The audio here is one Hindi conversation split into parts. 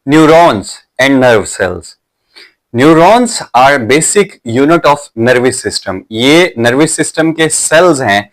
Neurons and nerve cells. Neurons are basic unit of nervous system. ये nervous system के cells हैं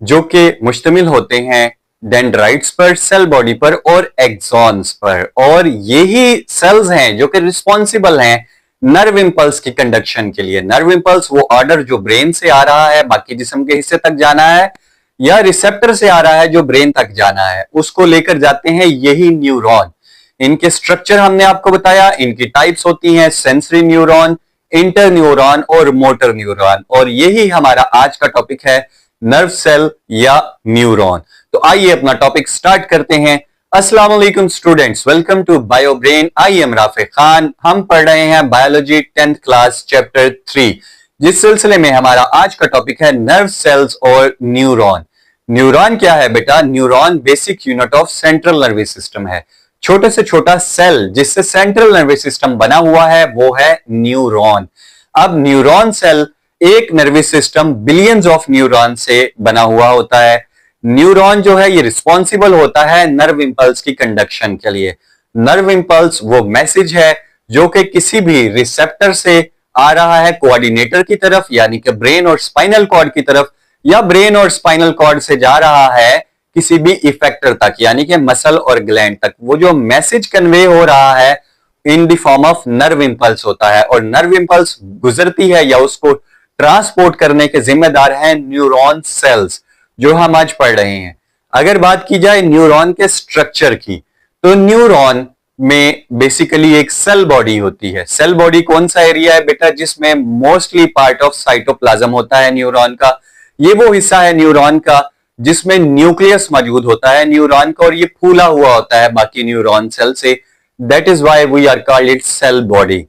जो कि मुश्तमिल होते हैं डेंड्राइट्स पर, सेल बॉडी पर और एक्सॉन्स पर, और यही सेल्स हैं जो कि रिस्पॉन्सिबल हैं नर्व इंपल्स की कंडक्शन के लिए। नर्व इंपल्स वो ऑर्डर जो ब्रेन से आ रहा है बाकी जिस्म के हिस्से तक जाना है, या रिसेप्टर से आ रहा है जो ब्रेन तक जाना है, उसको लेकर जाते हैं यही न्यूरॉन। इनके स्ट्रक्चर हमने आपको बताया, इनकी टाइप्स होती हैं सेंसरी न्यूरॉन, इंटर न्यूरॉन और मोटर न्यूरॉन, और यही हमारा आज का टॉपिक है नर्व सेल या न्यूरॉन। तो आइए अपना टॉपिक स्टार्ट करते हैं। अस्सलाम वालेकुम students, welcome to bio brain. I am Rafe Khan. हम पढ़ रहे हैं बायोलॉजी 10th क्लास चैप्टर 3, जिस सिलसिले में हमारा आज का टॉपिक है नर्व सेल्स और न्यूरॉन। न्यूरॉन क्या है बेटा? Neuron basic unit of central nervous system है। छोटे से छोटा सेल जिससे सेंट्रल नर्वस सिस्टम बना हुआ है वो है न्यूरॉन। अब न्यूरॉन सेल एक nervous system billions of neuron से बना हुआ होता है। न्यूरॉन जो है ये रिस्पॉन्सिबल होता है नर्व इंपल्स की कंडक्शन के लिए। नर्व इंपल्स वो मैसेज है जो कि किसी भी रिसेप्टर से आ रहा है कोऑर्डिनेटर की तरफ, यानी कि ब्रेन और स्पाइनल कॉर्ड की तरफ, या ब्रेन और स्पाइनल कॉर्ड से जा रहा है किसी भी इफेक्टर तक, यानी कि मसल और ग्लैंड तक। वो जो मैसेज कन्वे हो रहा है in the form of nerve impulse होता है, और नर्व इंपल्स गुजरती है या उसको ट्रांसपोर्ट करने के जिम्मेदार हैं न्यूरॉन सेल्स, जो हम आज पढ़ रहे हैं। अगर बात की जाए न्यूरॉन के स्ट्रक्चर की, तो न्यूरॉन में बेसिकली एक सेल बॉडी होती है। सेल बॉडी कौन सा एरिया है बेटा जिसमें मोस्टली पार्ट ऑफ साइटोप्लाज्म होता है न्यूरॉन का? ये वो हिस्सा है न्यूरॉन का जिसमें न्यूक्लियस मौजूद होता है न्यूरॉन का, और ये फूला हुआ होता है बाकी न्यूरॉन सेल से। That is why we are called it cell body.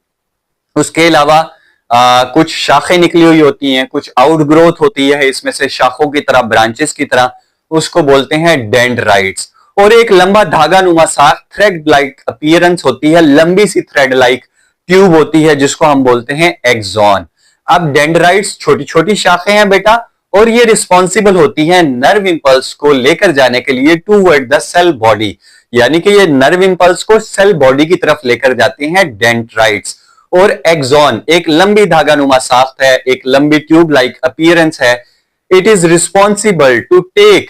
उसके अलावा कुछ शाखें निकली हुई होती हैं, कुछ आउटग्रोथ होती है इसमें से शाखों की तरह, ब्रांचेस की तरह, उसको बोलते हैं डेंड्राइट्स। और एक लंबा धागा नुमा साख, थ्रेड लाइक अपीयरेंस होती है, लंबी सी थ्रेड लाइक ट्यूब होती है जिसको हम बोलते हैं एक्सॉन। अब डेंड्राइट्स छोटी छोटी शाखें हैं बेटा, और ये रिस्पॉन्सिबल होती हैं नर्व इंपल्स को लेकर जाने के लिए टूवर्ड द सेल बॉडी, यानी कि ये नर्व इंपल्स को सेल बॉडी की तरफ लेकर जाते हैं डेंड्राइट्स। और एक्सॉन एक लंबी धागा नुमा साख्त है, एक लंबी ट्यूब लाइक अपीयरेंस है। It is responsible to take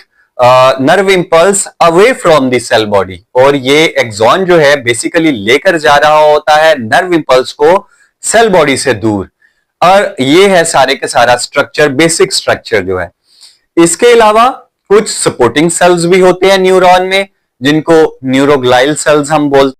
nerve impulse away from the cell body, और ये एक्सॉन जो है बेसिकली लेकर जा रहा होता है नर्व इंपल्स को सेल बॉडी से दूर। और ये है सारे के सारा स्ट्रक्चर, बेसिक स्ट्रक्चर जो है। इसके अलावा कुछ सपोर्टिंग सेल्स भी होते हैं न्यूरॉन में, जिनको न्यूरोग्लाइल सेल्स हम बोलते हैं।